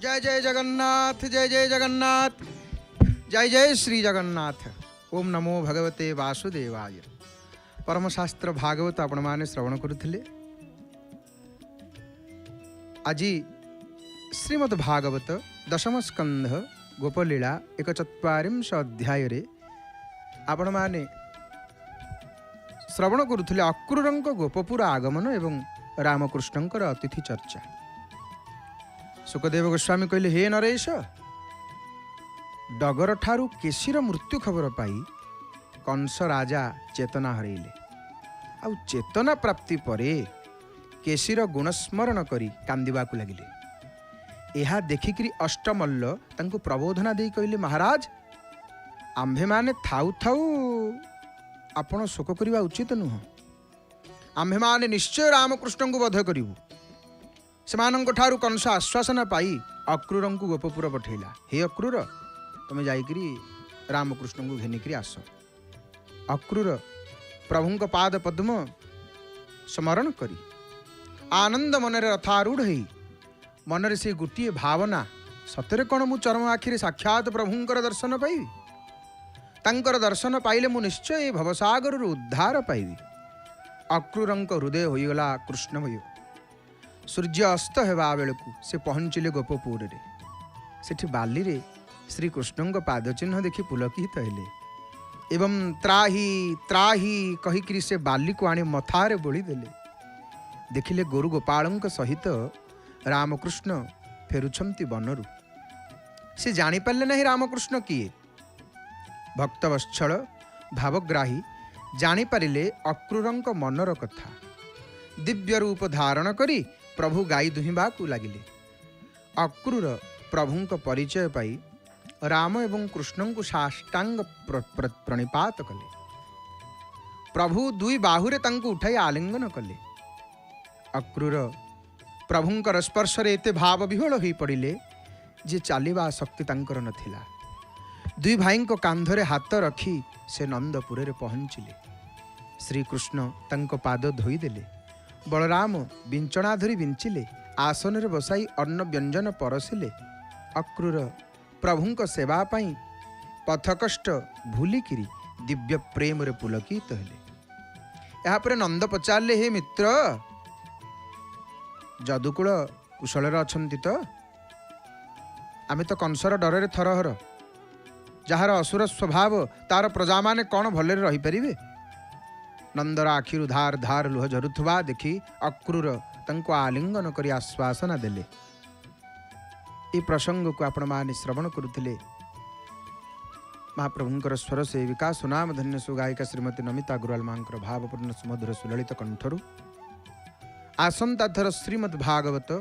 जय जय जगन्नाथ, जय जय जगन्नाथ, जय जय श्री जगन्नाथ। ओम नमो भगवते वासुदेवाय। परमशास्त्र भागवत आपण माने श्रवण करुथिले। आज श्रीमद् भागवत दशम स्कंध गोपलीला 41 अध्याय रे आपण माने श्रवण करुथिले अक्रूरंक गोपपुर आगमन एवं रामकृष्णंकर अतिथि चर्चा। सुखदेव गोस्वामी कहले, हे नरेश, डगर ठारू केशीर मृत्यु खबर पाई कंस राजा चेतना हरैले। आ चेतना प्राप्ति परे केशीर गुणस्मरण करी कांदिबाकू लगिले। एहा देखिकरी अष्टमल्ल तांको प्रबोधना देई कहले, महाराज, आम्भे माने थाउ थाउ आपण शोक करिबा उचित नुह। आम्भे माने निश्चय रामकृष्ण को वध करिबु। सेमानंक ठारू कंस आश्वासन पाई अक्रूर को गोपपुर पठेला। हे अक्रूर, तुम जाइकरी रामकृष्ण को घेनिकरी आस। अक्रूर प्रभुंक पाद पद्म स्मरण करी आनंद मनरे रथारूढ़ होई मनरे से गोटे भावना, सतरे कौन मु चरम आखिरे साक्षात प्रभुंकर दर्शन पाइबी। तांकर दर्शन पाइले मु निश्चय भवसागर उद्धार पाइबी। अक्रूरंक हृदय होईगला कृष्णमय। सूर्य अस्त हेबा बेलू से पहुँचिले गोपपुर रे। सेठी बाली रे श्रीकृष्ण पादचिन्ह देखि पुलकित हेले एवं त्राही त्राही कहिकरी से बाली को आनी मथारे बोली देले। देखिले गोरु गोपालंक सहित रामकृष्ण फेरुछंती बनरू। से जानी पारले नहीं रामकृष्ण किए। भक्तवत्सल भावग्राही जानी पारिले अक्रूरंक मनर कथा। दिव्य रूप धारण करी प्रभु गाई दुहिबाकू लागिले। अक्रूर प्रभुंक परिचय पाई राम एवं कृष्ण को साष्टांग प्रणिपात कले। प्रभु दुई बाहुरे तांको उठाई आलिंगन कले। अक्रूर प्रभुंकर स्पर्श रे एते भाव विह्वल होई पड़िले जे चालिबा शक्ति तांकर नथिला। दुई भाई को कांधरे हाथ रखी से नंदपुर रे पहुंचिले। श्रीकृष्ण तांको पाद धोई देले। बलराम बिंचणा धरी बिंचिले। आसन रे बसाई अन्न व्यंजन परसिले। अक्रूर प्रभुंक सेवा पाई पथकष्ट भूलिकिरी दिव्य प्रेम रे पुलकित हेले। यहाँ पर नंद पचारे, हे मित्र, जदुकूल कुशल अछंती तो? आमे तो कंसर डर थरहर। जार असुर स्वभाव तार प्रजा माने कौन भले रही परिवे? नंदर आखिरु धार धार लुह झरुथुबा देखि अक्रूर तंको आलिंगन करी आश्वासना देले। ए प्रसंग को आपण माने श्रवण करुथिले। महाप्रभुंकर स्वर सेविका सुनाम धन्य सुगायिका श्रीमती नमिता गुरुवाल मांकर भावपूर्ण सुमधुर सुललित कंठरु आसंता थर श्रीमद् भागवत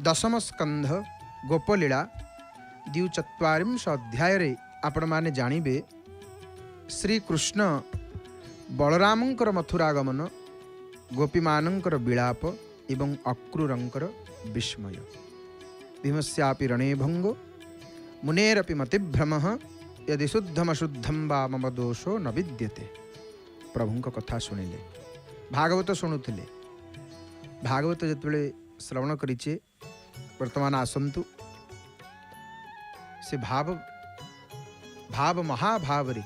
दशम स्कंध गोपलीला 42 अध्याय रे आपण माने जानिबे श्रीकृष्ण बलरामंकर मथुरागमन, गोपीमानंकर विलाप एवं अक्रूरंकर विस्मय। भीमस्यापि रणे भंगो मुनेरपि मतिभ्रमः यदि शुद्धम शुद्धम वा मम दोषो न विद्यते। प्रभुंक कथा शुणिले। भागवत शुणुथिले। भागवत जेतबेले श्रवण करिचे वर्तमान आसंतु से भाव महाभाव रे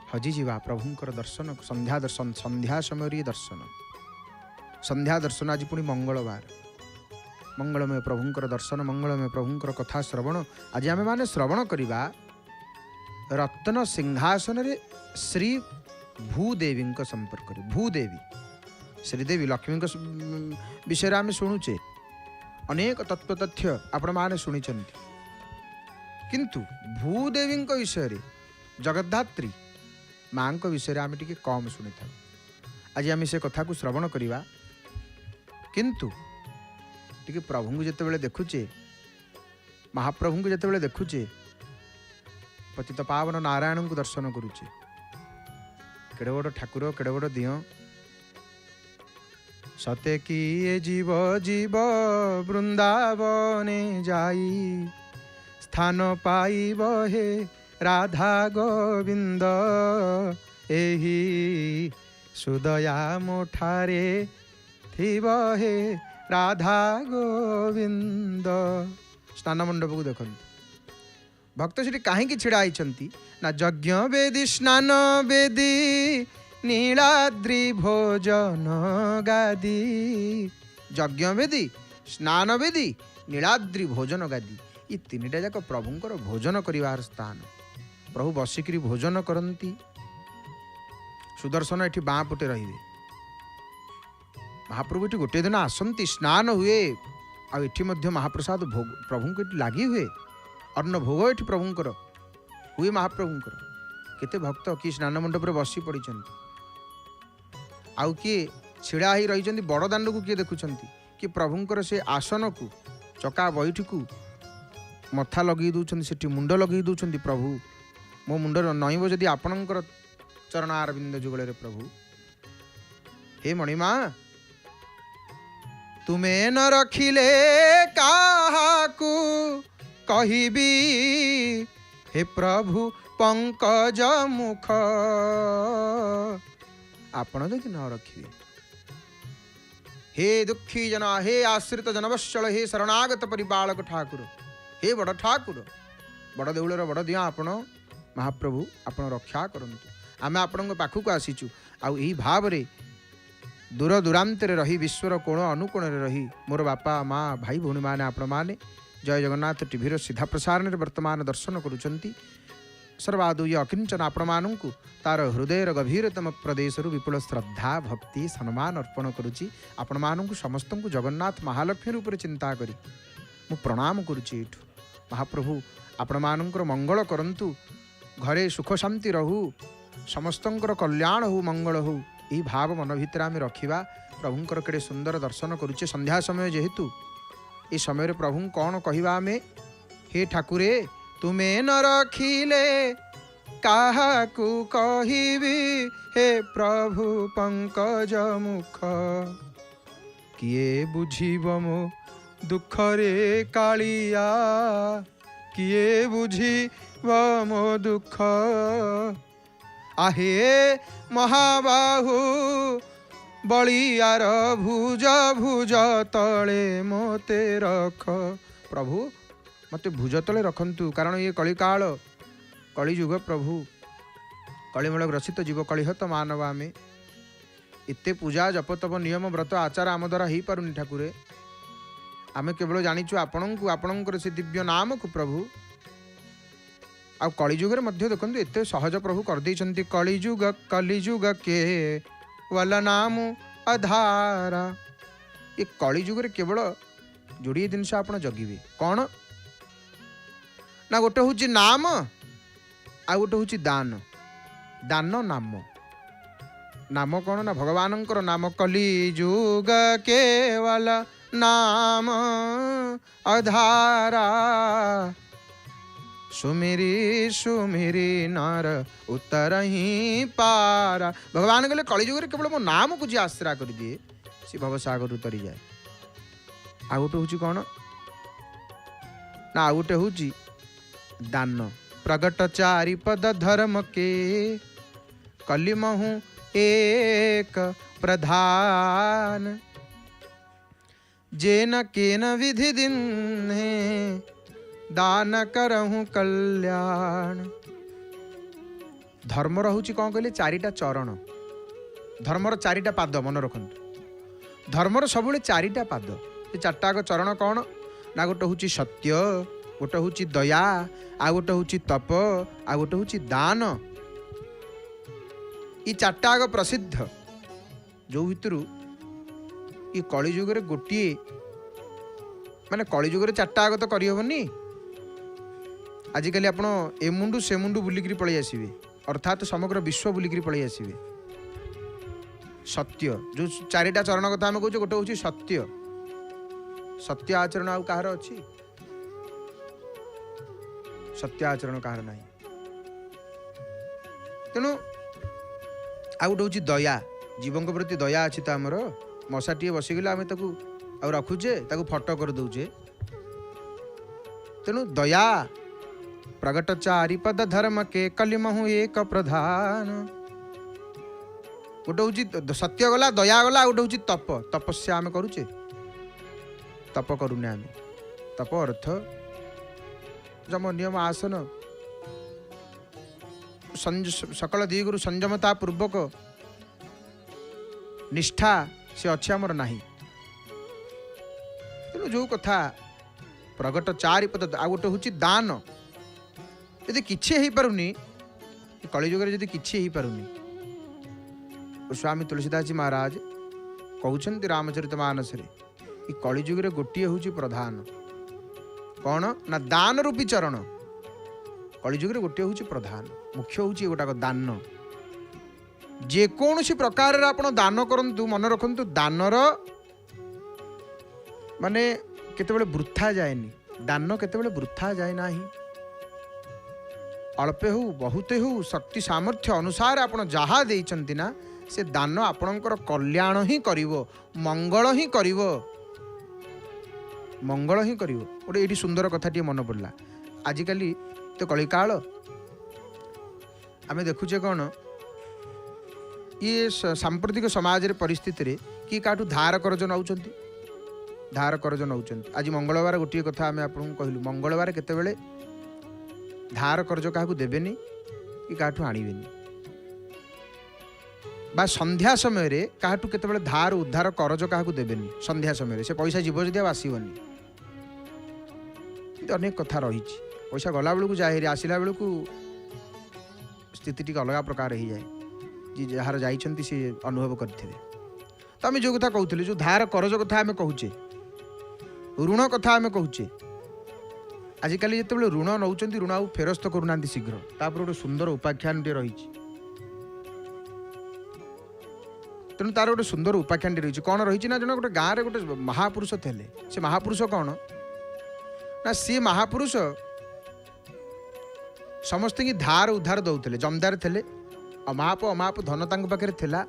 हजिजा प्रभुंकर दर्शन। संध्या समय दर्शन, संध्या दर्शन। आज पुणी मंगलवार, मंगलमय प्रभुंकर दर्शन, मंगलमय प्रभुंकर कथा श्रवण। आज आमे माने श्रवण करिबा रत्न सिंहासन रे श्री भूदेवी संपर्क रे। भूदेवी श्रीदेवी लक्ष्मी विषय आमे शुणुचे। अनेक तत्व तथ्य आपण माने शुणिचंती, किंतु भूदेवी विषय रे, जगद्धात्री माँ विषय आम टे कम शुणी था। आज आम से कथा को श्रवण करवा, किंतु टे प्रभु को जिते देखुचे, महाप्रभु को जिते देखुचे, पतित पावन नारायण को दर्शन करुचे। केड़े बड़ ठाकुर, केड़े बड़ दिह। सते कि ये जीव जीव वृंदावने जाई स्थान पाइब हे राधा गोविंद। एही सुदया मोठारे थिब हे राधा गोविंद। स्नान मंडप को देखते भक्त से कहीं छिड़ा होती ना यज्ञ वेदी स्नान वेदी नीलाद्रि भोजन गादी। यज्ञ वेदी स्नान वेदी नीलाद्रि भोजन गादी ये तीनटा जाक प्रभुंकर भोजन करिवार स्थान। प्रभु बसिकी भोजन करती। सुदर्शन एठी बाँ पटे रे महाप्रभु ये गोटे दिन आसती स्नान हुए आठी महाप्रसाद भोग प्रभु को लगी हुए अन्न भोग ये प्रभुंकर हुए महाप्रभुंकर केते भक्त किए स्नान मंडप बसी पड़ी आउ किए छिड़ा ही रही बड़ दाण्ड को किए देखुं कि प्रभुंकर से आसन को चका बैठी को मथा लगे दौरान से मुंड लगे दौरान प्रभु मो मुंड नईब जदि आपणकर चरण अरविंद जुगल प्रभु हे मणिमा तुम्हें न रखिले काहाकू कहिबी हे प्रभु पंकज मुख। आपण जदि न रखिए हे दुखी जना हे आश्रित जनवत्सल हे शरणागत परिबालक ठाकुर हे बड़ ठाकुर बड़ देउलर बड़ दिया आपण महाप्रभु आपण रक्षा करंतु। आमे आपण पाखक आसीचु आउ एही भाव रे दूर दूरांतर रही विश्वर कोण अनुकोण रही मोर बापा माँ भाई भौणी मैंने आपण मैंने जय जगन्नाथ टीवी सीधा प्रसारण में वर्तमान दर्शन करुँच सर्वादु ये अकिंचन आपण मानू तार हृदय गभीरतम प्रदेश विपुल श्रद्धा भक्ति सम्मान अर्पण करुच्ची। आपण मानू समस्त को जगन्नाथ महालक्ष्मी रूप से चिंता करी मु प्रणाम करुच्ची। महाप्रभु आपण मानकर मंगल करंतु घरे सुख शांति रहू समस्तंकर कल्याण हो मंगल हो यही भाव मन भितर आम रखा। प्रभुंकर केड़े सुंदर दर्शन करुचे संध्या समय जेहेतु ये समय प्रभु कौन कहवा आमे हे ठाकुरे तुम्हें न रखिले काहाकू कहिबी हे प्रभु पंकज मुख। किए बुझिब मो दुख रे कालिया किए बुझिब मो दुख आहे महाबाहु बलियार भुज भुज तले मोते रख। प्रभु मते भुज तले रखंतु कारण ये कलिकाल कलिजुग प्रभु कलिमल ग्रसित जीव कलिहत मानव आमे एते पूजा जप तप नियम व्रत आचार आम द्वारा हो पारुनि ठाकुरे आमे केवल जानिचु आपणंकु आपणंकर से दिव्य नाम को प्रभु आ कलिजुगर मध्य देखते एत सहज प्रभु करदे कलिजुग के वल नाम अधारा। ये कलिजुगर केवल जोड़िए जिनस आप जगिवे कौन ना गोटे हूँ नाम आ गोटे हूँ दान। दान नाम नाम कौन ना भगवानंकर नाम कलिजुग केवल नाम अधारा सुमिरी सुमिरी नार उत्तर ही पारा। भगवान कहले कलिजुग केवल मो नाम को जी आश्रा कर दिए सी भवसागर उतरी जाए। आ गोटे हूँ कौन ना आ गोटे हूँ दान। प्रगट चारि पद धर्म के कलिमहु एक प्रधान जेन केन विधि दिन है दान करहूँ कल्याण। धर्म रहुची कौन कहले चारिटा चरण धर्मर चारिटा पाद मन रखु धर्मर सब चारिटा पाद ये चार्टाक चरण कौन ना गोटे हूँ सत्य गोटे हूँ दया आ गोटे हूँ तप आ गोटे हूँ दान। ये चार्टाक प्रसिद्ध जो भितर ये कलिजुगे गोटे माने कलिजुगे चार्टा आग तो करहबनी। आजिकल आपण ए मुंडू से मुंडू बुलिकी पलि आसवे अर्थात समग्र विश्व बुलिकी पलि आसवे। सत्य जो चारिटा चरण कथा आम कहूँ गोटे हूँ सत्य सत्य आचरण आउ कहार अच्छी सत्य आचरण कहार ना तेणु आ गोटे हूँ दया जीवन प्रति दया अच्छी तो आमर मशाटे बसीगले आम रखुचे फटो कर दौचे तेणु दया प्रगट चारिपद धर्म के कलिमहु एक प्रधान। गोटे हूँ सत्य गला दया गला गोटे हूँ तप तपस्या आम करुचे तप करूने आम तप अर्थ जम नियम आसन सकल दिगरु संयमता पूर्वक निष्ठा से अच्छे आमर नाही। तेणु जो कथा प्रगट चारिपद आ गोटे हूँ दान यदि किसी हो पारुनी कलिजुग यदि किसी हो पारुनी स्वामी तुलसीदास जी महाराज कहते रामचरितमानस कलिजुगे गोटे हूँ प्रधान कौन ना दान रूपी चरण कलिजुगे गोटे हूँ प्रधान मुख्य हूँ गोटाक दान जेकोसी प्रकार आपण दान करंतु मन रखंतु दानर माने केतेबेले वृथा जाएनी दान केतेबेले वृथा जाए नाही अल्पे हो बहुते हो शक्ति सामर्थ्य अनुसार आपण जहा देइचंती ना से दान आपणकर कल्याण ही करिवो मंगल ही करिवो मंगल ही करिवो। गोटे ये सुंदर कथाटी मन पड़ला आजिकल तो कलिकाल आम देखुचे कौन ये सांप्रतिक समाज परिस्थिति रे कि काठू धार करज नौचंती धार करज नौचंती आज मंगलवार गोटे कथा आम आपको कहलु मंगलवार केतेबेले धार करज क्या देवेनि कि काठू आणवेनि बा संध्या समय रे काठू केतेबेले धार उद्धार करज क्या देवेनि संध्या समय से पैसा जीव जदि आसबनी अनेक कथा रही पैसा गला बेलू जाए आसला बेलू स्थिति टी अलग प्रकार हो जाए जी जार जाइछंती से अनुभव करथिबे। तो आम जो कथा कहते जो धार करज कथा आम कहूचे ऋण कथा आम कहूचे आजिकल जिते ऋण नौचंती ऋण आउ फेरस्त करूना शीघ्र तापर गोटे सुंदर उपाख्यान रही तेणु तार गोटे सुंदर उपाख्यान रही कौन रही ना जन गोटे गाँव में गोटे महापुरुष थे से महापुरुष कौन ना सी महापुरुष समस्त की धार उद्धार दौले जमदार थे अमाप धन तांक पाखे थिला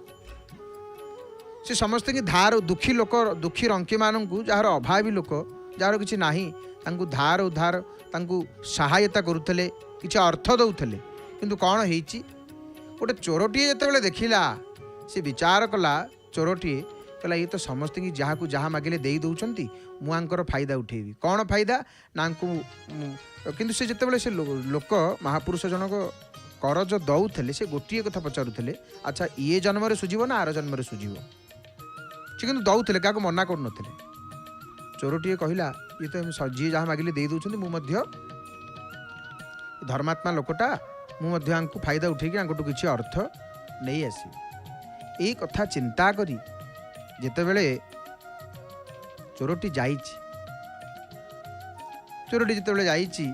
से समस्त की धार दुखी लोक दुखी रंकी मानू जार अभावी लोक जार किसी नाही तांकु धार उद्धार तांकु सहायता करुले किसी अर्थ दौले किंतु कौन होइछि गोटे चोरटीए जितेबाला देखिला से विचार कला चोरटीए कहला ये तो समस्त की जहाँ को जहाँ मागिले दे दौरान मुआंकर फायदा उठेबी कौन फायदा ना किंतु से जितेबाला से लोक महापुरुष जनक करज दौले से गोटे कथा पचारूले अच्छा ये जन्म सुझीब ना आर जन्म सुझीब से कि दौले क्या मना कर चोरटीए कहला ये तो जी जहाँ मागिले दे दौरान मुझे धर्मात्मा लोकटा मुझे फायदा उठे किसी अर्थ नहीं आसी यही कथा चिंता करी जितेबले चोरटी जाइछि चोरटी जितेबले जाइछि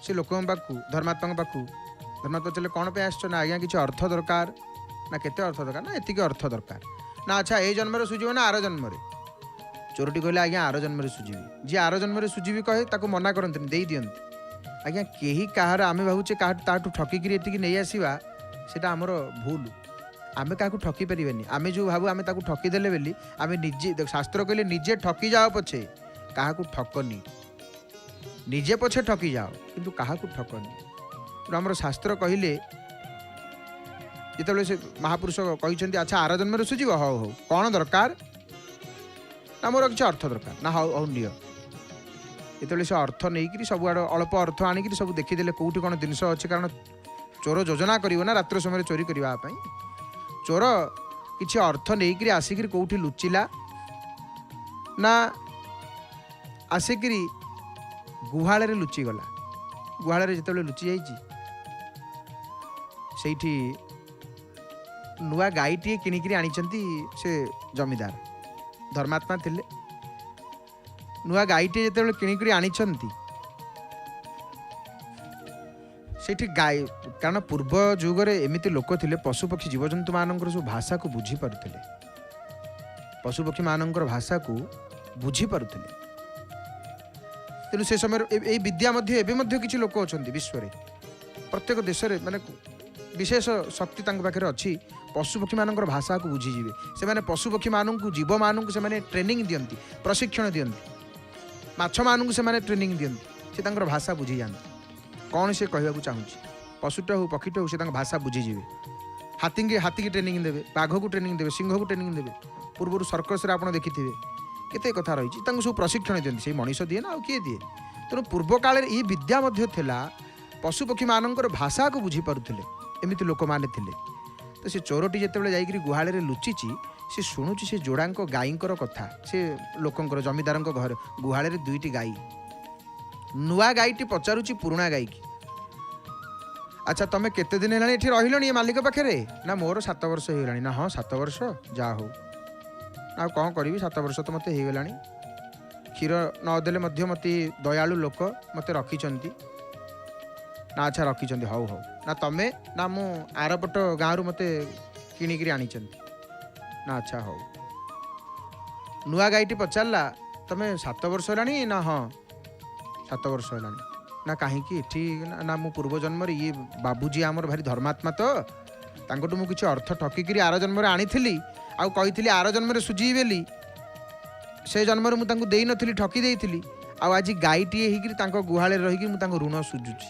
से लोक पाखु धर्मात्मा पाखु धर्मात्मा चले कौन पे आस ना आज्ञा किसी अर्थ दरकार ना केते अर्थ दरकार ना एतिक अर्थ दरकार ना अच्छा ए जन्म सुझीब ना आर जन्म चोरटी कहले आज्ञा आर जन्म सुझीबी जी आर जन्म सुझीबी कहे ताको मना करते दे दियंती आज्ञा केही कहार आम भावुचे ताठू ठकिकी एटिकी नहीं आसवा सेटा आमर भूल आमे क्या ठकी पारे आमे जो भाव आमे ताकू ठकीदेले बोली आमे निजे शास्त्र कहले निजे ठकी जाओ पछे क्या ठकनी निजे पछे ठकी जाओ किंतु क्या ठकनी आमर शास्त्र कहले जिते से महापुरुष कहते अच्छा आर जन्म सुझीब हौ हौ कौन दरकार ना मोर किसी अर्थ दरकार ना हौ हौ निय जिते से अर्थ नहीं सब आड़ अल्प अर्थ आनिक सब देखीदे कौटी कौन जिनस अच्छे कारण चोर योजना करिवो ना रात्र समय चोरी करने चोर किसी अर्थ नहीं आसिक कौटी लुचिला ना आसिक गुहाल लुचिगला गुहाल जिते लुचि जाइए से नुआ गाईटे किणिकी आनी से जमीदार धर्मात्मा थिले नुआ गाईटे जिते किणिकी आनी से गाय कारण पूर्व जुगरे एमती लोक थे पशुपक्षी जीवजंतु मान सब भाषा को बुझी पारुले पशुपक्षी मान भाषा को बुझी पारुले तेणु से समय ये विद्या किसी लोक अच्छा विश्व प्रत्येक देश में माने विशेष शक्ति पाखे अच्छी पशुपक्षी मान भाषा को बुझीजे से पशुपक्षी मानू जीव मानू से ट्रेनिंग दियंती प्रशिक्षण दियंती माछ मानू से ट्रेनिंग दियंती से भाषा बुझी जाती कौन से कहवाक चाहूँगी पशुटा हो पक्षीटा हो से भाषा बुझीजे हाथी की ट्रेनिंग देवे बाघ को ट्रेनिंग देवे सिंह को ट्रेनिंग देवे पूर्व सर्कस आप देखी केते कथा रही सब प्रशिक्षण दिखती से मनीष दिए ना आ किए दिए तेणु पूर्व काल ये विद्या पशुपक्षी मानकर भाषा को बुझीपारुले एमती लोक मैंने तो से चोरटी जिते जाकर गुहाल लुचि सी शुणुची से जोड़ा गाईंकर कथा से लोकंर जमीदार घर गुहाल दुईटी गाई नुआ गाईटी पचारुची पुराणा गाई की अच्छा तुम केते दिन है रही मालिक पाखे ना मोर 7 वर्ष हो ना हाँ 7 वर्ष जा हो ना कौन करी 7 वर्ष तो मत हो क्षीर नदेले मत दयालु लोक मत रखिंट ना अच्छा रखिंट हौ हौ ना तमें ना मु आरपट गाँव मत किणिक आनी ना अच्छा हौ नुआ गाईटी पचारा तमें 7 वर्ष है ना हाँ 7 वर्ष है ना कहीं ना मु पूर्व जन्म ये बाबूजी आमर भारी धर्मात्मा तो मु किसी अर्थ ठकिकी आर जन्म आनी कही आर जन्म सुझी बेली से जन्म मुझे दे नी ठकी देती आज गाईटीए होकर गुहाल रहीकि ऋण सुझुची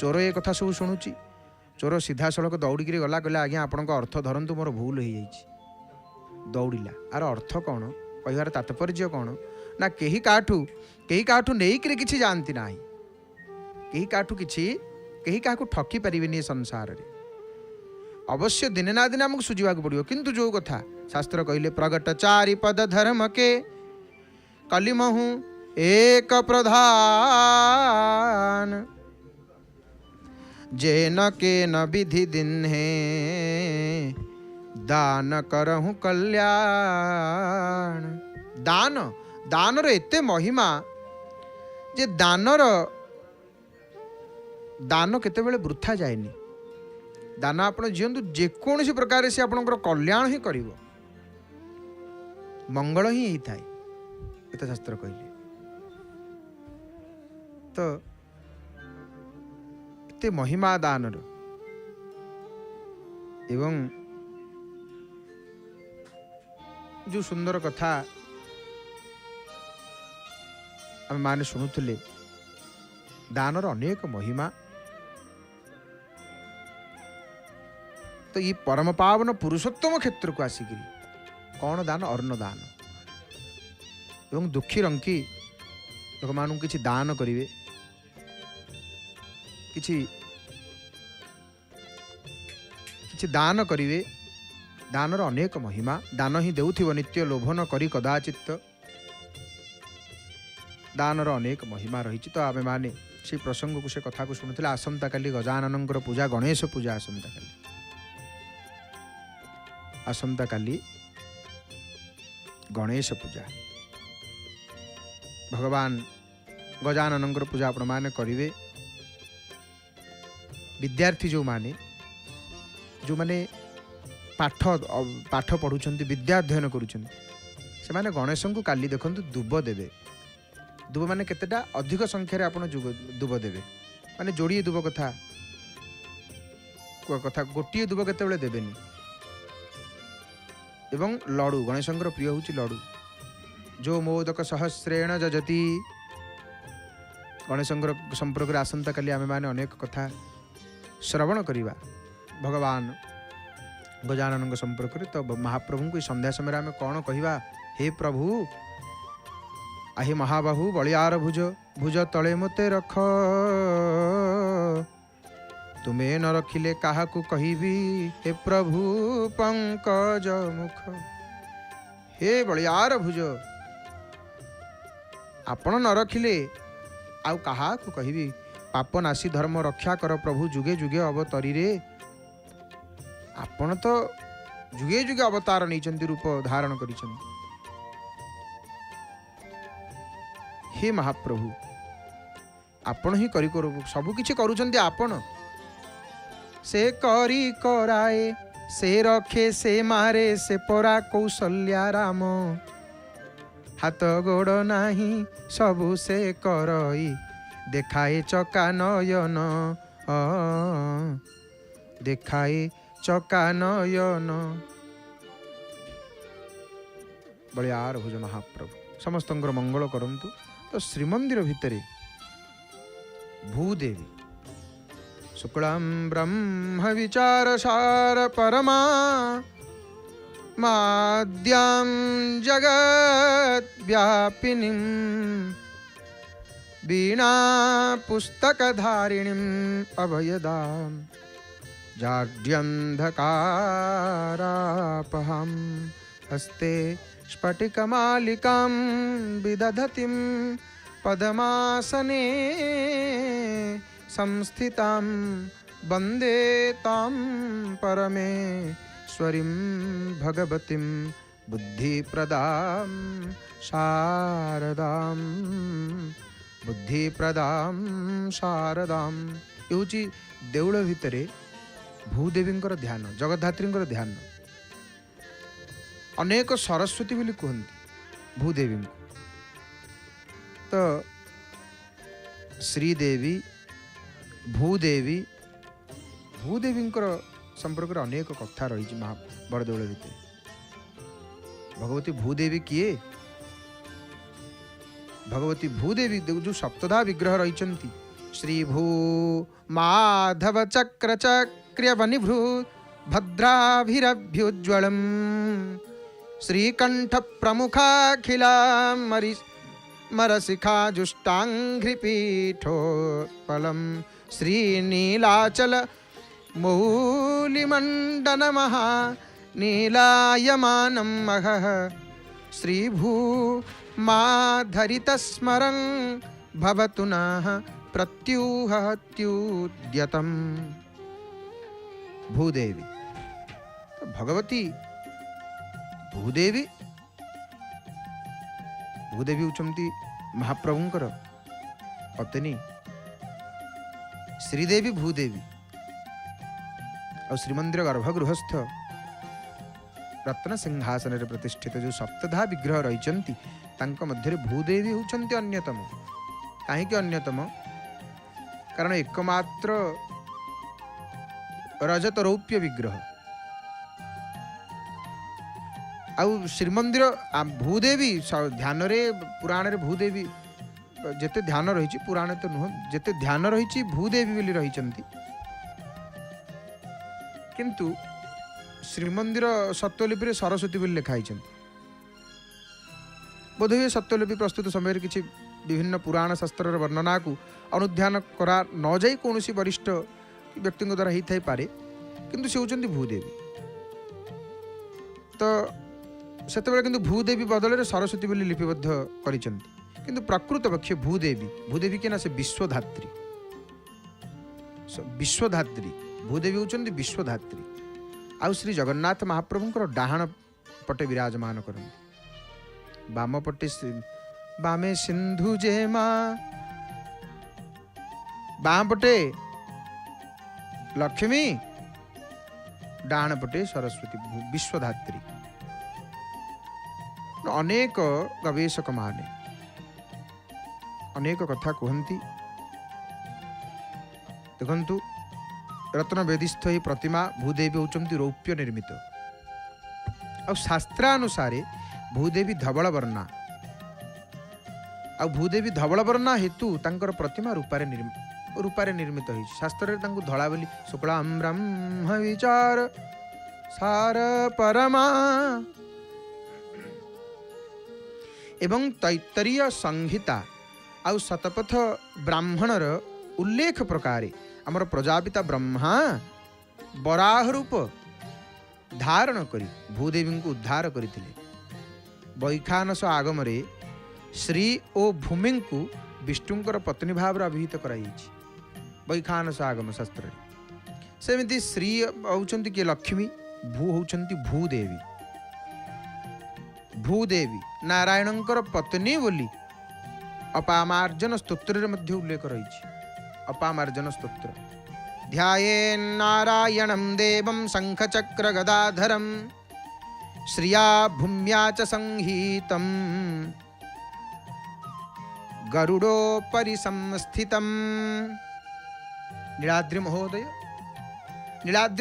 चोर ये कथा सब शुणुची चोर सीधा सड़क दौड़ गला कहला आज्ञा आपण अर्थ धरतु मोर भूल हो जाइए दौड़ा आर अर्थ कौन कहार तात्पर्य कौन ना कहीं काठू नहीं कि जानती ना कहीं काठू किसी कहीं क्या ठकी पारे संसार रे अवश्य दिने ना दिने आमको सुझा पड़ो किंतु जो कथा शास्त्र कहले प्रगट 4 पद धर्म के कलिमहु एक प्रधान जेन के न विधि दिन है दान करहु कल्याण दान दानर एते महिमा जे दानर दान केतेबेले वृथा जाएनी दान आपण जीवंतु जेकोसी प्रकार से आपणकर कल्याण ही करिवो मंगल ही होता है ये शास्त्र कहले तो एते महिमा दानर एवं जो सुंदर कथा आम माने शुणुले दानर अनेक महिमा तो ये परम पावन पुरुषोत्तम क्षेत्र को आसिक कौन दान अन्न दान एवं दुखी रंकी लोक मान किसी दान करेंगे किसी दान करेंगे दानर अनेक महिमा दान ही देउथिव नित्य लोभन करी कदाचित दानर अनेक महिमा रही तो आम मैंने से प्रसंग को से कथा को शुणुले आसंता काली गजानन पूजा गणेश पूजा आसंता काली गणेश पूजा भगवान गजानन पूजा आपण माने करिवे विद्यार्थी जो माने पाठ पढ़ुंट विद्या अध्ययन करुँचे से गणेश को काली देखते दुब देवे दुब माने केतेटा अधिक संख्यार आप दुब देवे माने जोड़िए दुब कथा गोटे दुब केतेबेले देवेनी एवं लड़ू गणेश प्रिय हूँ लड़ू जो मोदक सहस्रेण जजती गणेश संपर्क में आसंता काली आमे माने अनेक कथा श्रवण करिबा भगवान गजानन संपर्क में तो महाप्रभु को संध्या समय आम कौन कहवा हे प्रभु आहे महाबाहु बलियार भुज भुज तले मते रख तुम्हें न रखिले काहाकू कहिबी हे प्रभु पंकज मुख हे बलियार भुज आपण न रखिले आउ काहाकू कहिबी पाप नासी धर्म रक्षा कर प्रभु जुगे जुगे अवतरी रे आपण तो जुगे जुगे अवतार नहीं रूप धारण कर हे महाप्रभु आपण ही करी सबु किछि करूछन्ति आपण से करी कराए से रखे से मारे से परा कौशल्या राम हाथ गोड़ नाही सबु से करई देखाए चका नयन देखाए चका नयन बलियार भुज महाप्रभु समस्त मंगल करंतु तो श्रीमंदिर भितर भूदेवी शुक्लां ब्रह्म विचार सार परमा माद्यां जगद्व्यापिनीं वीणा पुस्तकधारिणीम् अभयदां जाड्यन्धकारापहं हस्ते स्फटिकमालिकां विदधतीं पद्मासने संस्थितां वन्दे तां परमेश्वरीं भगवतीं बुद्धिप्रदां शारदां बुद्धिप्रदां शारदां। ये हूँ देउल भितर भूदेवींकर ध्यान, जगद्धात्रींकर ध्यान। अनेक सरस्वती बोली कहते भूदेवी तो श्रीदेवी भूदेवी भूदेवींकर संपर्क में अनेक कथा रही बड़देउल भितर। भगवती भूदेवी किए? भगवती भूदेवी जो सप्तधा विग्रह रही श्री भू माधव चक्र चक्र्यवनिभृ भद्राभिरभ्युज्वलम श्रीकंठ प्रमुखाखिला मरशिखा जुष्टांघ्रिपीठोत्पलम श्रीनीलाचल मौलिमंडन महा नीलायमानं महः श्रीभू माधरितस्मरं भवतु नः प्रत्युहत्युद्यतम। भूदेवी तो भगवती भूदेवी भूदेवी उचमती महाप्रभुंकर पत्नी श्रीदेवी भूदेवी और श्रीमंदिर गर्भगृहस्थ रत्न सिंहासन प्रतिष्ठित जो सप्तधा विग्रह रही मध्य भूदेवी होती अन्यतम। कहीं अन्यतम कारण एकमात्र रजत रौप्य विग्रह आउ श्रीमंदिर भूदेवी ध्यान रे पुराण रे भूदेवी जेते ध्यान रही पुराण तो नुह जेते ध्यान रही भूदेवी बोली रही किंतु श्रीमंदिर सत्यलिपि रे सरस्वती बोली लिखाई बोधहुए सत्यलिपि प्रस्तुत समय किसी विभिन्न पुराण शास्त्र वर्णना को अनुध्यान करा न जाई कौन वरिष्ठ व्यक्ति द्वारा होता पारे किंतु से होती भूदेवी। तो से भूदेवी बदल सरस्वती बोली लिपिबद्ध कर प्रकृत पक्ष भूदेवी भूदेवी के ना से विश्वधात्री विश्वधात्री भूदेवी होती विश्वधात्री। आउ श्री जगन्नाथ महाप्रभुंकर डाहाण पटे विराजमान करती बाम पटे बामे सिंधु जेमा बाम पटे लक्ष्मी डाहाण पटे सरस्वती विश्वधात्री। अनेक गवेषक माने अनेक कथा कहती देखु रत्न वेदिस्थ ही प्रतिमा भूदेवी होती रौप्य निर्मित और शास्त्रानुसार भूदेवी धवल वर्णा आ भूदेवी धवल वर्णा हेतु तांकर प्रतिमा रूपारे निर्मित होई शास्त्र धला बोली शुक्लां ब्रह्म विचार सार परमा एवं तैत्तरीय संहिता आउ शतपथ ब्राह्मणर उल्लेख प्रकार आमर प्रजापिता ब्रह्मा बराह रूप धारण करी भूदेवी को उद्धार करते वैखानस आगम श्री ओ भूमि को विष्णुंकर पत्नी भाव अभिहित कराई वैखानस आगम शास्त्र सेमती श्री होती किए लक्ष्मी भू होती भूदेवी भूदेवी नारायणंकर पत्नी बोली अपामार्जन स्तोत्र उल्लेख रही अपामार्जन स्तोत्र ध्यायेन्नारायणं देवं शंखचक्र गदाधरं श्रिया भूम्या च संहितं गरुडोपरि संस्थितं। नीलाद्रि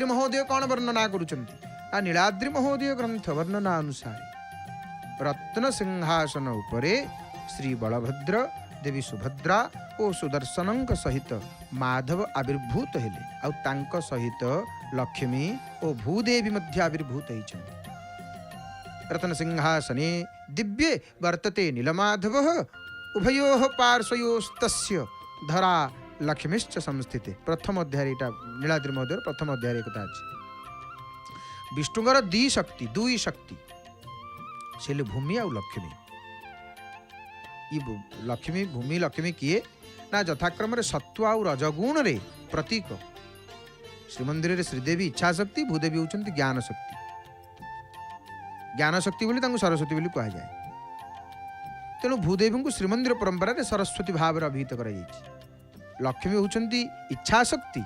महोदय कौन वर्णना करुचंती आ नीलाद्रि महोदय ग्रंथ वर्णना अनुसार रत्न सिंहासन उपरे श्री बलभद्र देवी सुभद्रा और सुदर्शन सहित माधव आविर्भूत हेले आउ तांको सहित लक्ष्मी और भूदेवी मध्य आविर्भूत होती रत्नसिंहासने दिव्ये वर्तते नीलमाधवः उभयोः पार्श्वयोस्तस्य धरा लक्ष्मीश्च संस्थिते। प्रथम अध्याय एटा नीलाद्रि महोदय प्रथम अध्याय कथा अछि। विष्णुଙ୍କର दुई शक्ति से भूमि आ लक्ष्मी। ये लक्ष्मी भूमि लक्ष्मी किए ना यथाक्रम सत्व आ रजगुण रे प्रतीक। श्रीमंदिर रे श्रीदेवी इच्छा शक्ति, भूदेवी होउछन्ति ज्ञान शक्ति। ज्ञान शक्ति बोली सरस्वती बोली कहा जाए। तेणु भूदेवी को श्रीमंदिर परंपरा रे सरस्वती भाव अभिहित कर। लक्ष्मी होउछन्ति इच्छा शक्ति।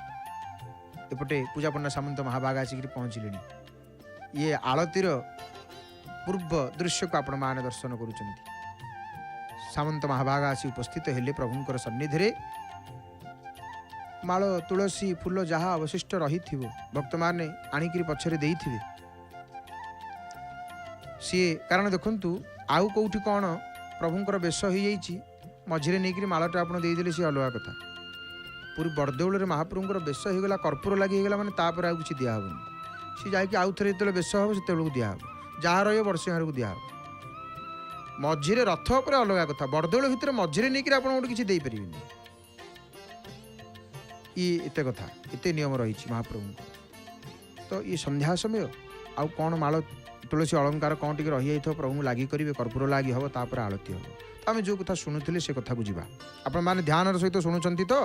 एपटे पूजा पंडा सामंत महाभाग आसिक पहुँचले। ये आलतीर पूर्व दृश्य को आपण माने दर्शन करुछन्ति। सामंत महाभाग आसी उपस्थित हेले प्रभुंकर सन्निधि रे। माळ तुलसी फूल जहाँ अवशिष्ट रही भक्त माने आनिकी पछरे देइथिबे। सी कारण देखंतु आउ कौटी कौन प्रभुंकर बेश हो जाइछि मझिरे नहीं मालटा आपण देदेले सी अलगा कथा। पूरी बड़देउल महाप्रभुंकर बेश होगला कर्पूर लगी होगला माने तापर आउ किछि दिया हबनी। सी जाकि आउ थरे जेतेले बेश हबो सेतेलु दिया हबो। जहाँ रहियो वर्षिहार को दिया हबो। मझिरे रथ पर अलग कथा। बड़देउल भितर मझिरे नहीं कि आपण किछि देई परिबिनी। ये एते कथा एते नियम रही महाप्रभु। तो ये संध्या समय आउ कौन माल तुलसी अलंकार कौन टी रही जाइए प्रभु लगी करेंगे कर्पूर लगी हम तापर आलती हम। तो आम जो कथा शुणुले से कथा को जीवा आपण मैंने ध्यान सहित शुणुंट। तो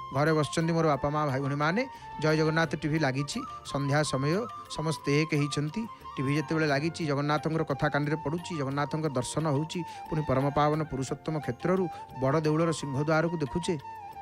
घरे बस मोर बापा माँ भाई भाई मैंने जय जगन्नाथ टीवी लगी संध्या समय समस्ते एक होती। टीवी जिते लगी जगन्नाथ कथा कान पड़ुची जगन्नाथ दर्शन होची। पुणी परम पावन पुरुषोत्तम क्षेत्रु बड़ देउलर सिंहद्वार को देखुचे।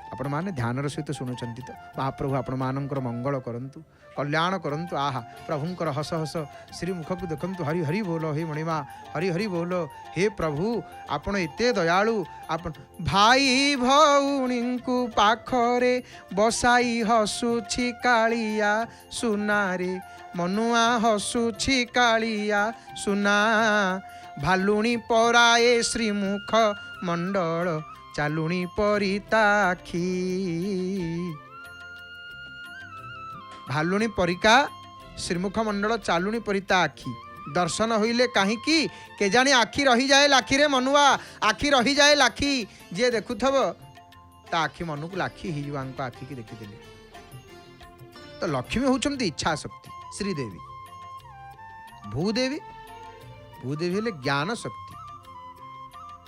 आपण मैंने ध्यान सहित शुणुंट। तो महाप्रभु आपण मानकर मंगल करंतु कल्याण करंतु। आहा प्रभुंकर हस हस श्रीमुख को देखंतु। हरि हरि बोल हे मणिमा हरि हरि बोल हे प्रभु आपण एते दयालु। आपण भाई भौणी को पाखरे बसाई हसुछि कालिया सुनारे मनुआ हसुछि कालिया सुना भालुणी पराए श्रीमुख मंडल चालुणी परिताखी। भालुणी परिका श्रीमुख मंडल चालुणी परिता आखि दर्शन होइले कहीं के जानी आखि रही जाए लाखी रे मनुआ आखि रही जाए लाखी। जे देखुथब ता आखि मनु को लाखी हो आखि की देखीदेले। तो लक्ष्मी होउछन्ति इच्छा शक्ति श्रीदेवी। भूदेवी भूदेवी हेले ज्ञान शक्ति।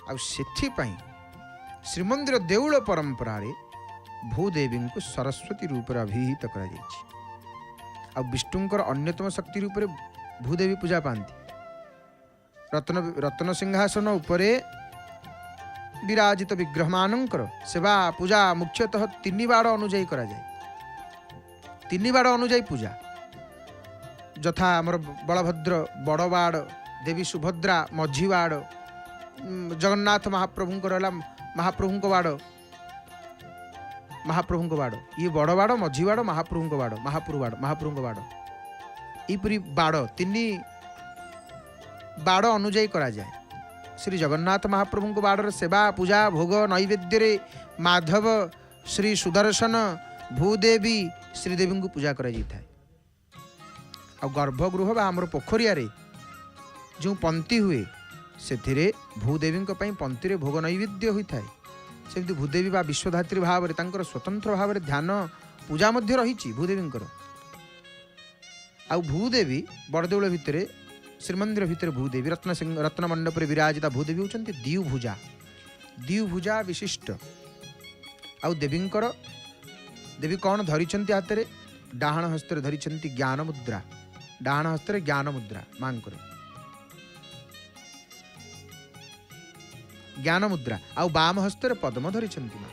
आ सेथि पई श्रीमंदिर देउल परंपरा रे भूदेवी को सरस्वती रूप अभिहित करा जायछि। आ विष्णुंकर अन्यतम शक्ति रूप भूदेवी पूजा पाती। रत्न सिंहासन उपरे विराजित विग्रह मानकर सेवा पूजा मुख्यतः 3 बाड़ अनुजाई करा जाए। 3 बाड़ अनुजाई पूजा यथा आमर बलभद्र बड़ बाड़ देवी सुभद्रा मझी बाड़ जगन्नाथ महाप्रभुंकर महाप्रभुंक बाड़ ये बड़ बाड़ मझी बाड़ महाप्रभुंक बाड़ महाप्रभुंक बाड़ यपरी बाड़ 3 बाड़ अनुजाई करा जाए। श्री जगन्नाथ महाप्रभुंक बाड़ सेवा पूजा भोग नैवेद्य रे माधव श्री सुदर्शन भूदेवी श्रीदेवी को पूजा करा जाए। आ गर्भगृह बा आमर पोखरिया रे जो पंक्ति हुए से भूदेवी पंक्ति रे भोग नैवेद्य होता है। सेमती भूदेवी बा विश्वधात्री भाव में तांकर स्वतंत्र भाव में ध्यान पूजा मध्य रही भूदेवींकर। आ भूदेवी बड़देउल भितर श्रीमंदिर भितर भूदेवी रत्न मंडप विराजिता भूदेवी होती द्विभुजा विशिष्ट। आउ देवींकर देवी कौन धरिचंती हाथ में डाहाण हस्त धरिचंती ज्ञान मुद्रा। डाहाण हस्त ज्ञान मुद्रा मांकर ज्ञान मुद्रा। आउ बाम हस्त पद्म धरिचंती मां।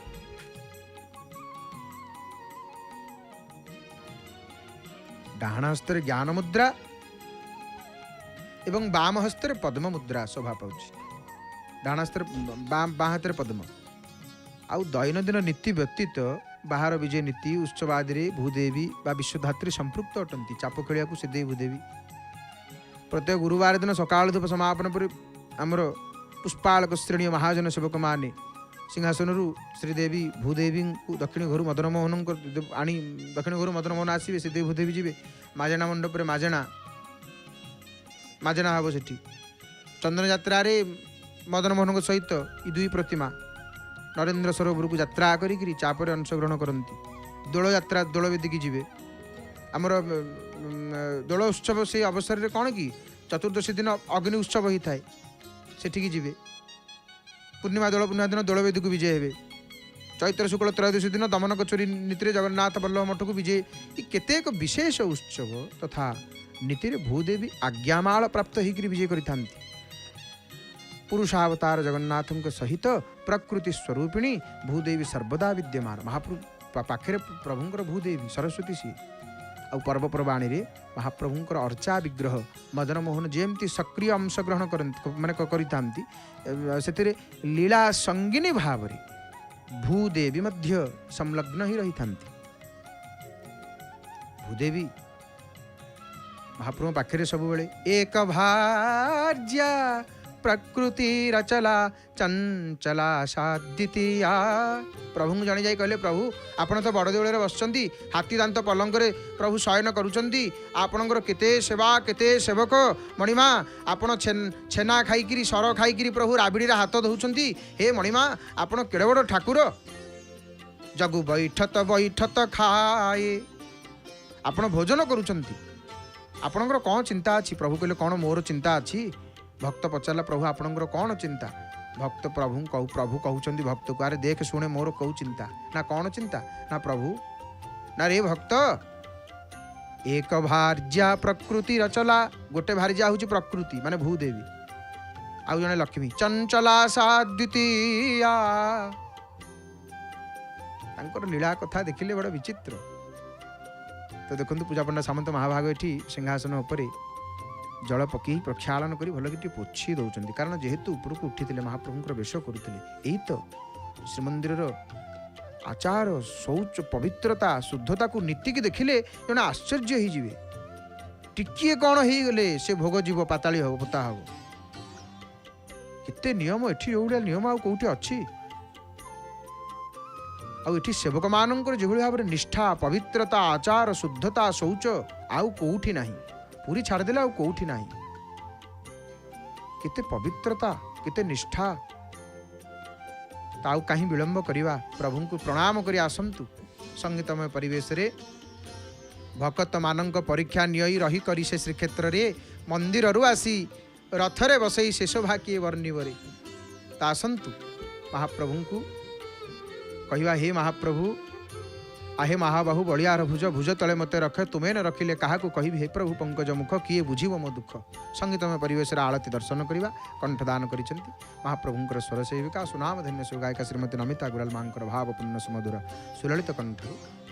डाहाण हस्त ज्ञान मुद्रा एवं बाम हस्त पद्म मुद्रा शोभा पाउछि। डाहाण हस्त बां हाथ पद्म। आउ दैनंदिन नीति व्यतीत बाहर विजय नीति उत्सव आदि भूदेवी बा विश्वधात्री संपृक्त अटंती। चाप खेलिया को से भूदेवी प्रत्येक गुरुवार दिन सकाल धूप समापन पर आमर पुष्पालक श्रेणी महाजन सेवक माने सिंहासन श्रीदेवी भूदेवी को दक्षिण घर मदन मोहन आनी दक्षिण घर मदन मोहन आसवे से भूदेवी जी माजेना मंडप माजेना माजना हम सेठी चंदन यात्रा रे मदन मोहन सहित ई दुई प्रतिमा नरेंद्र सरोवर को यात्रा करी चापर अंशग्रहण करती दोल यात्रा दोल वेदी की जीवे आमर दोल उत्सव से अवसर में कौन कि चतुर्दशी दिन अग्नि उत्सव होता है सेठिकी जीवे पूर्णिमा दिन दोल वेदी को विजय हे चैत्र शुक्ल त्रयोदशी दिन दमन कचोरी नीति जगन्नाथ बल्लभ मठ को विजय ये विशेष उत्सव तथा नीति भूदेवी आज्ञामाल प्राप्त होकर विजय करि पुरुषावतार जगन्नाथ सहित प्रकृति स्वरूपिणी भूदेवी सर्वदा विद्यमान महाप्रभु पाखे प्रभुंर भूदेवी सरस्वती सी आ पर्वपर्वाणी रे महाप्रभुंर अर्चा विग्रह मदन मोहन जेमती सक्रिय अंशग्रहण माने लीला संगिनी भाव रे भूदेवी मध्य संलग्न ही रही भूदेवी महाप्रभु पाखे सब बेले एक भार्या प्रकृति रचला चंचला साद्वितीया प्रभु जानी जाई कहले प्रभु आपण तो बड़ देवल बसचंती हाथी दांत पलंक रे प्रभु शयन करुचंती आपणकर केते सेवा केते सेवक मणिमा आपण छेना खाईकिरी सर खाईकिरी प्रभु राबिड़ी रे हाथ धौचंती हे मणिमा आपण केड़े बड़ ठाकुर जगु बैठत खाए आपण भोजन करुचंती आपणकर कौन चिंता अच्छी प्रभु कहले कौन मोर चिंता अच्छी भक्त पचारा प्रभु आपणकर कौन चिंता भक्त प्रभु कहते भक्त को अरे देख शुणे मोर कौ चिंता ना कौन चिंता ना प्रभु ना रे भक्त एक भार्या प्रकृति रचला गोटे भार्या हूँ प्रकृति माने भूदेवी आउ जने लक्ष्मी चंचला साद्वितीया लीला कथा देखिले बड़ विचित्र तो देखो पूजा पंडा सामंत महाभाग ये सिंहासन उपरे जल पकई प्रक्षालन कर भल कि पोछी दौरान कारण जेहेतु उपरको उठी महाप्रभुंर वेश करुले यही तो श्रीमंदिर आचार शौच पवित्रता शुद्धता को नीति की देखिले जन आश्चर्य हो टिकिए कौन हो गले से भोग जीव पाताली हम पोता हम केते नियम एठी जो नियम आ कौटी अच्छी आठी सेवक मानकर जो भाव में निष्ठा पवित्रता आचार शुद्धता शौच आउ कौटी नहीं पूरी छाड़देला आउ कौटी नहीं केते पवित्रता केते निष्ठा ताऊ कहीं विलंब करिवा प्रभु को प्रणाम करी आसंतु संगीतमय परिवेश रे भक्त मानक परीक्षा नियई रही करी से श्रीक्षेत्र रे मंदिर रु आसी रथरे बसई शेष भाकिए वर्णिवरे तासंतु महाप्रभु को कहवा हे महाप्रभु आहे महाबाहु बलियार भुज भुज तले मते रखे तुम्हें न रखिले क्या कहि हे प्रभु पंकज मुख किए बुझीव मो दुख संगीतमय परिवेश आलती दर्शन करवा कंठदान करिसेंती महाप्रभुंकर स्वर सेविका सुनाम धन्य सुगायिका श्रीमती नमिता गुराल मांकर भावपूर्ण सुमधुर सुललित कंठ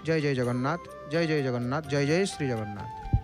जय जय जगन्नाथ जय जय जगन्नाथ जय जय श्री जगन्नाथ।